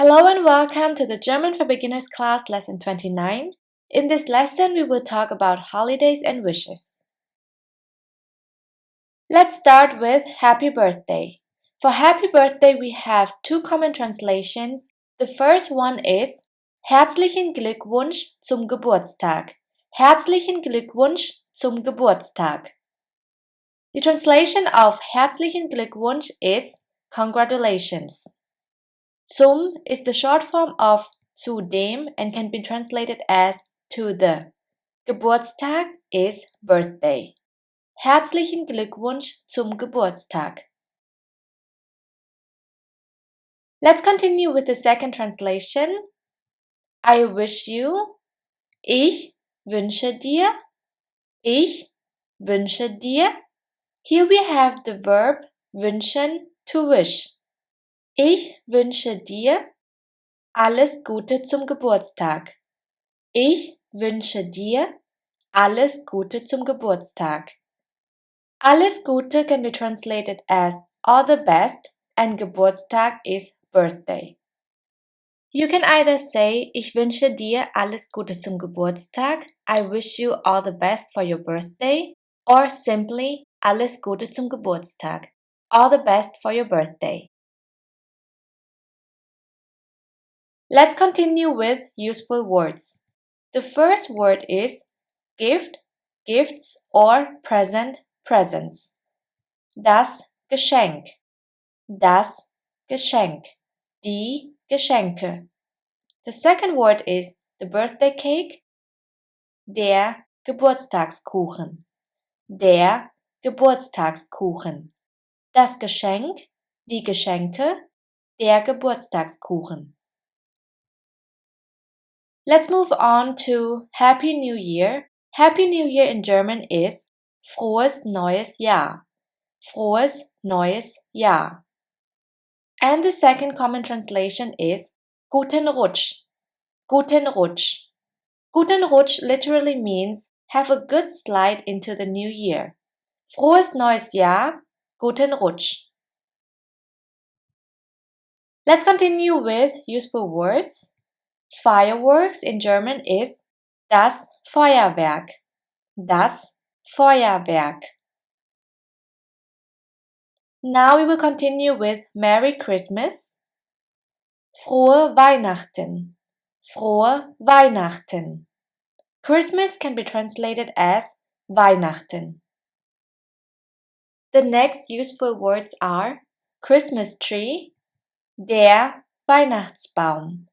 Hello and welcome to the German for Beginners class lesson 29. In this lesson, we will talk about holidays and wishes. Let's start with happy birthday. For happy birthday, we have two common translations. The first one is Herzlichen Glückwunsch zum Geburtstag. Herzlichen Glückwunsch zum Geburtstag. The translation of Herzlichen Glückwunsch is congratulations. Zum is the short form of zu dem and can be translated as to the. Geburtstag is birthday. Herzlichen Glückwunsch zum Geburtstag. Let's continue with the second translation. I wish you. Ich wünsche dir. Ich wünsche dir. Here we have the verb wünschen, to wish. Ich wünsche dir alles Gute zum Geburtstag. Ich wünsche dir alles Gute zum Geburtstag. Alles Gute can be translated as all the best and Geburtstag is birthday. You can either say Ich wünsche dir alles Gute zum Geburtstag, I wish you all the best for your birthday, or simply Alles Gute zum Geburtstag, all the best for your birthday. Let's continue with useful words. The first word is gift, gifts, or present, presents. Das Geschenk, das Geschenk, die Geschenke. The second word is the birthday cake, der Geburtstagskuchen, der Geburtstagskuchen. Das Geschenk, die Geschenke, der Geburtstagskuchen. Let's move on to Happy New Year. Happy New Year in German is Frohes neues Jahr. Frohes neues Jahr. And the second common translation is Guten Rutsch. Guten Rutsch. Guten Rutsch literally means have a good slide into the new year. Frohes neues Jahr. Guten Rutsch. Let's continue with useful words. Fireworks in German is das Feuerwerk. Das Feuerwerk. Now we will continue with Merry Christmas. Frohe Weihnachten. Frohe Weihnachten. Christmas can be translated as Weihnachten. The next useful words are Christmas tree, der Weihnachtsbaum.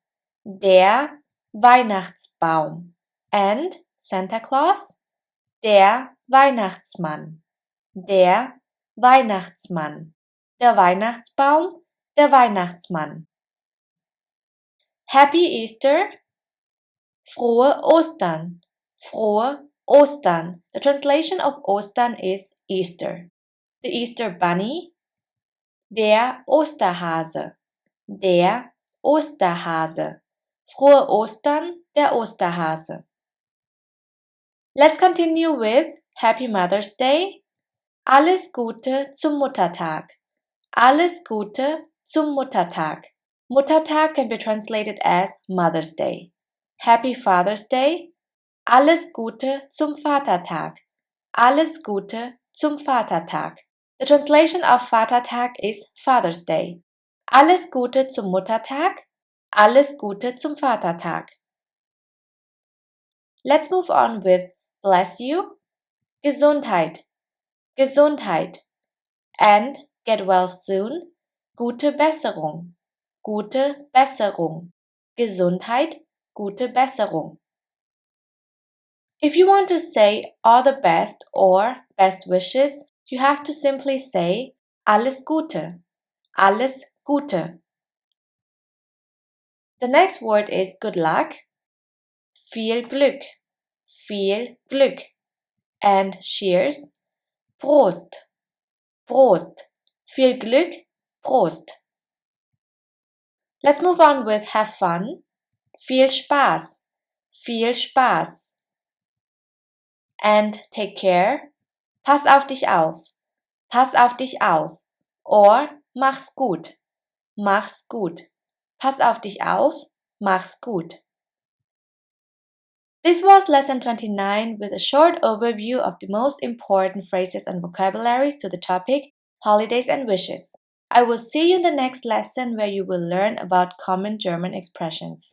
Der Weihnachtsbaum. And Santa Claus, der Weihnachtsmann. Der Weihnachtsmann. Der Weihnachtsbaum, der Weihnachtsmann. Happy Easter. Frohe Ostern. Frohe Ostern. The translation of Ostern is Easter. The Easter Bunny. Der Osterhase. Der Osterhase. Frohe Ostern, der Osterhase. Let's continue with Happy Mother's Day. Alles Gute zum Muttertag. Alles Gute zum Muttertag. Muttertag can be translated as Mother's Day. Happy Father's Day. Alles Gute zum Vatertag. Alles Gute zum Vatertag. The translation of Vatertag is Father's Day. Alles Gute zum Muttertag. Alles Gute zum Vatertag. Let's move on with bless you, Gesundheit, Gesundheit, and get well soon, gute Besserung, gute Besserung, Gesundheit, gute Besserung. If you want to say all the best or best wishes, you have to simply say alles Gute, alles Gute. The next word is good luck, viel Glück, viel Glück, and cheers, Prost, Prost, viel Glück, Prost. Let's move on with have fun, viel Spaß, viel Spaß, and take care, pass auf dich auf, pass auf dich auf, or mach's gut, mach's gut. Pass auf dich auf. Mach's gut. This was lesson 29 with a short overview of the most important phrases and vocabularies to the topic holidays and wishes. I will see you in the next lesson where you will learn about common German expressions.